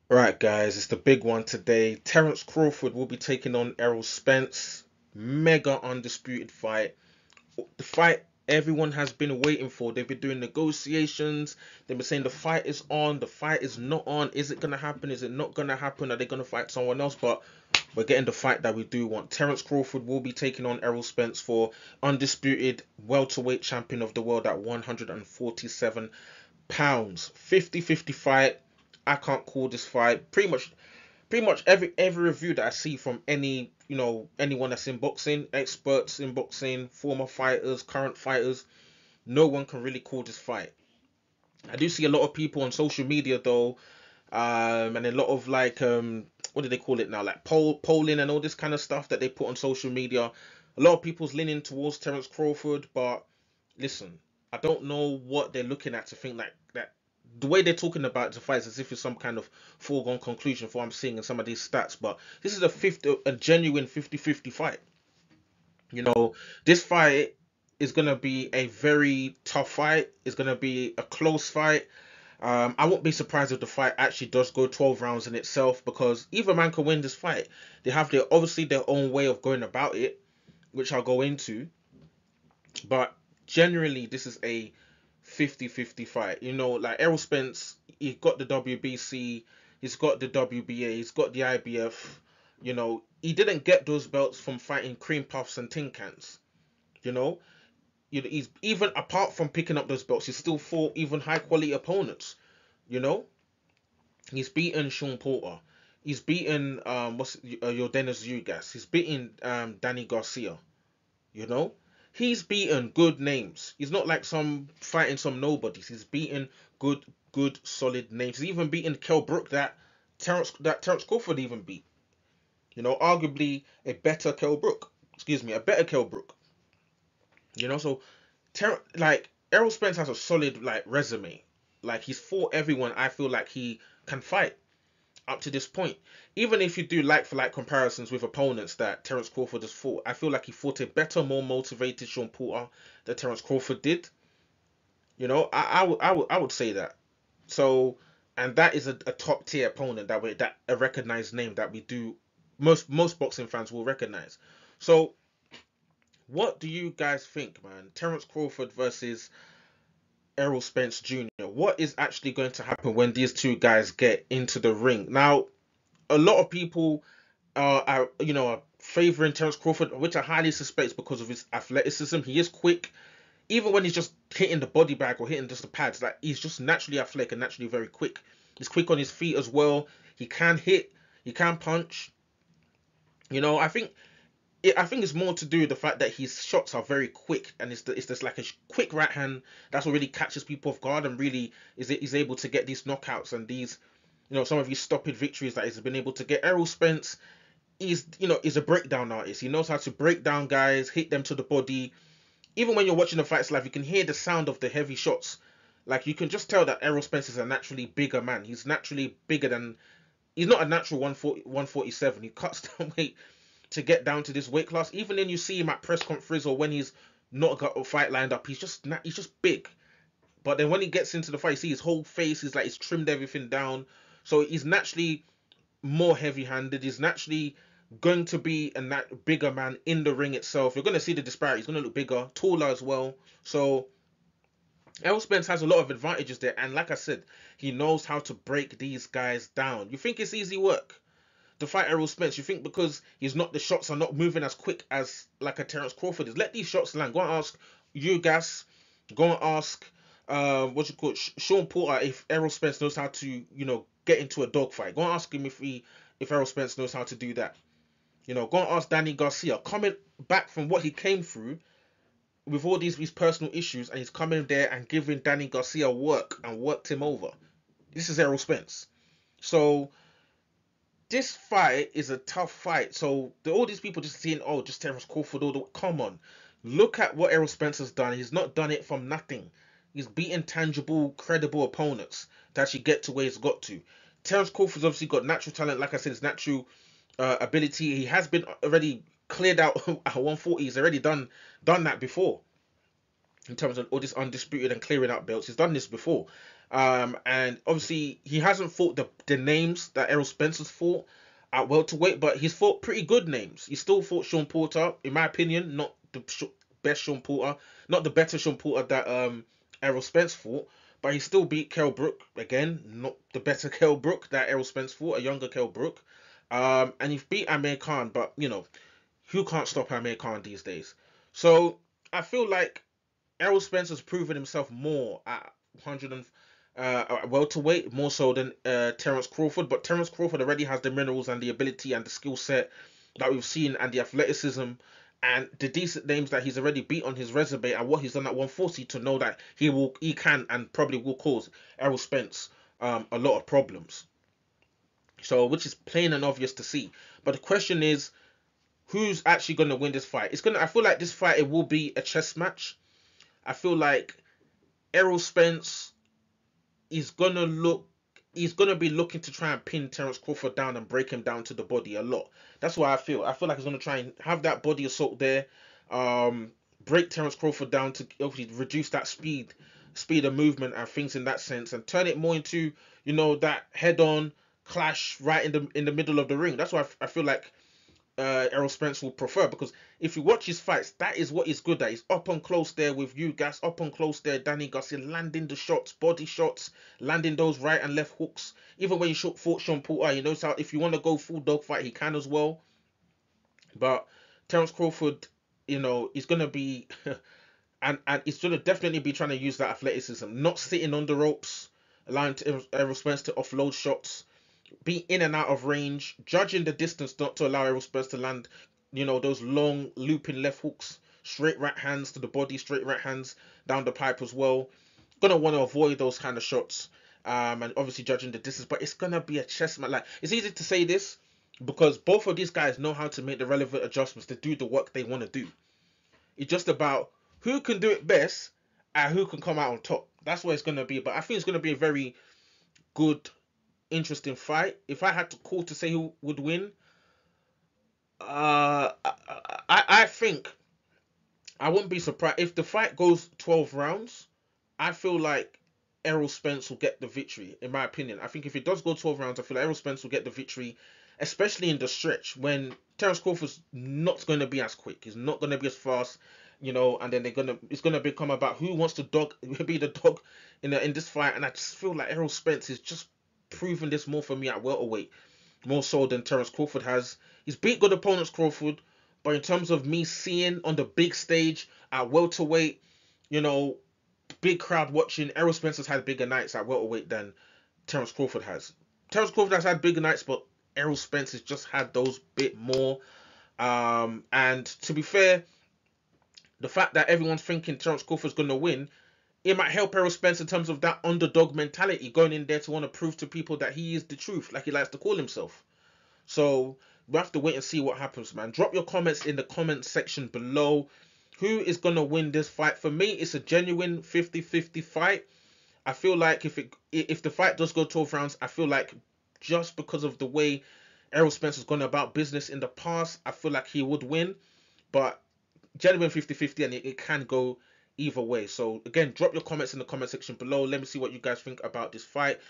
Right, guys, it's the big one today. Terence Crawford will be taking on Errol Spence. Mega undisputed fight. The fight everyone has been waiting for. They've been doing negotiations. They've been saying the fight is on, the fight is not on. Is it gonna happen? Is it not gonna happen? Are they gonna fight someone else? But we're getting the fight that we do want. Terence Crawford will be taking on Errol Spence for undisputed welterweight champion of the world at 147 pounds. 50-50 fight. I can't call this fight. Pretty much every review that I see from anyone that's in boxing, experts in boxing, former fighters, current fighters, no one can really call this fight. I do see a lot of people on social media though, and a lot of like what do they call it now, like polling and all this kind of stuff that they put on social media. A lot of people's leaning towards Terence Crawford, but listen, I don't know what they're looking at to think that the way they're talking about the fight is as if it's some kind of foregone conclusion for what I'm seeing in some of these stats. But this is a genuine 50-50 fight. You know, this fight is gonna be a very tough fight. It's gonna be a close fight. I won't be surprised if the fight actually does go 12 rounds in itself because either man can win this fight. They have their own way of going about it, which I'll go into. But generally, this is a 50-50 fight. Like Errol Spence, he got the WBC, he's got the WBA, he's got the IBF. He didn't get those belts from fighting cream puffs and tin cans. You know, he's even apart from picking up those belts, he's still fought even high quality opponents. You know, he's beaten Sean Porter, he's beaten Yordenis Ugas, he's beaten Danny Garcia. You know, he's beaten good names. He's not like some fighting some nobodies. He's beaten good, solid names. He's even beaten Kell Brook that Terence Crawford even beat. Arguably a better Kell Brook. Excuse me, a better Kell Brook. So like Errol Spence has a solid like resume. Like he's fought everyone. I feel like he can fight up to this point. Even if you do like for like comparisons with opponents that Terence Crawford has fought, I feel like he fought a better, more motivated Sean Porter than Terence Crawford did. I would say that. So, and that is a top tier opponent that a recognized name that we do most boxing fans will recognize. So, what do you guys think, man? Terence Crawford versus Errol Spence Jr. What is actually going to happen when these two guys get into the ring? Now, a lot of people are favoring Terence Crawford, which I highly suspect because of his athleticism. He is quick, even when he's just hitting the body bag or hitting just the pads. Like he's just naturally athletic and naturally very quick. He's quick on his feet as well. He can hit. He can punch. I think it's more to do with the fact that his shots are very quick, and it's just like a quick right hand that's what really catches people off guard and really is able to get these knockouts and these some of these stoppage victories that he's been able to get. Errol Spence is a breakdown artist. He knows how to break down guys, hit them to the body. Even when you're watching the fights live, you can hear the sound of the heavy shots. Like you can just tell that Errol Spence is a naturally bigger man. He's naturally bigger than. He's not a natural 140, 147. He cuts down weight to get down to this weight class. Even when you see him at press conference or when he's not got a fight lined up, he's just big. But then when he gets into the fight, you see his whole face. He's trimmed everything down. So he's naturally more heavy-handed. He's naturally going to be a bigger man in the ring itself. You're going to see the disparity. He's going to look bigger, taller as well. So Errol Spence has a lot of advantages there. And like I said, he knows how to break these guys down. You think it's easy work to fight Errol Spence? You think because the shots are not moving as quick as like a Terence Crawford is? Let these shots land. Go and ask Ugas. Go and ask Sean Porter if Errol Spence knows how to get into a dogfight. Go and ask him if Errol Spence knows how to do that. Go and ask Danny Garcia. Coming back from what he came through with all these personal issues, and he's coming there and giving Danny Garcia work and worked him over. This is Errol Spence. So this fight is a tough fight. So all these people just seeing, oh, just Terence Crawford. Come on, look at what Errol Spence has done. He's not done it from nothing. He's beaten tangible, credible opponents to actually get to where he's got to. Terence Crawford's obviously got natural talent. Like I said, his natural ability. He has been already cleared out at 140. He's already done that before. in terms of all this undisputed and clearing out belts. He's done this before. And obviously he hasn't fought the names that Errol Spence's fought at welterweight, but he's fought pretty good names. He still fought Sean Porter, in my opinion, not the best Sean Porter, not the better Sean Porter that Errol Spence fought, but he still beat Kell Brook, again, not the better Kell Brook that Errol Spence fought, a younger Kell Brook. And he beat Amir Khan, but you know, who can't stop Amir Khan these days? So I feel like Errol Spence has proven himself more at 100 welterweight, more so than Terence Crawford. But Terence Crawford already has the minerals and the ability and the skill set that we've seen, and the athleticism and the decent names that he's already beat on his resume and what he's done at 140, to know that he can and probably will cause Errol Spence a lot of problems. So, which is plain and obvious to see. But the question is, who's actually going to win this fight? I feel like this fight, it will be a chess match. I feel like Errol Spence is he's gonna be looking to try and pin Terence Crawford down and break him down to the body a lot. That's what I feel. I feel like he's gonna try and have that body assault there, break Terence Crawford down to obviously reduce that speed of movement and things in that sense, and turn it more into, you know, that head-on clash right in the middle of the ring. That's why I feel like Errol Spence will prefer, because if you watch his fights, that is what he's good at. He's up on close there with you guys, up on close there, Danny Garcia, landing the shots, body shots, landing those right and left hooks. Even when he fought Sean Porter, he knows how, if you want to go full dogfight, he can as well. But Terence Crawford, you know, he's gonna be and he's gonna definitely be trying to use that athleticism, not sitting on the ropes, allowing Errol Spence to offload shots, be in and out of range, judging the distance not to allow Errol Spence to land, you know, those long looping left hooks, straight right hands to the body, straight right hands down the pipe as well. Gonna want to avoid those kind of shots, and obviously judging the distance. But it's gonna be a chess match. Like, it's easy to say this because both of these guys know how to make the relevant adjustments to do the work they want to do. It's just about who can do it best and who can come out on top. That's what it's gonna be. But I think it's gonna be a very good, interesting fight. If I had to call to say who would win, I think I wouldn't be surprised if the fight goes 12 rounds. I feel like Errol Spence will get the victory, in my opinion. I think if it does go 12 rounds, I feel like Errol Spence will get the victory, especially in the stretch when Terence Crawford's not going to be as quick. He's not going to be as fast, you know, and then it's going to become about who wants to be the dog in this fight. And I just feel like Errol Spence is just proven this more for me at welterweight, more so than Terence Crawford has. He's beat good opponents, Crawford, but in terms of me seeing on the big stage at welterweight, you know, big crowd watching, Errol Spence has had bigger nights at welterweight than Terence Crawford has. Terence Crawford has had bigger nights, but Errol Spence has just had those bit more. And to be fair, the fact that everyone's thinking Terence Crawford's going to win, it might help Errol Spence in terms of that underdog mentality, going in there to want to prove to people that he is the truth, like he likes to call himself. So we have to wait and see what happens, man. Drop your comments in the comment section below. Who is going to win this fight? For me, it's a genuine 50-50 fight. I feel like if the fight does go 12 rounds, I feel like just because of the way Errol Spence has gone about business in the past, I feel like he would win. But genuine 50-50, and it can go either way. So again, drop your comments in the comment section below. Let me see what you guys think about this fight.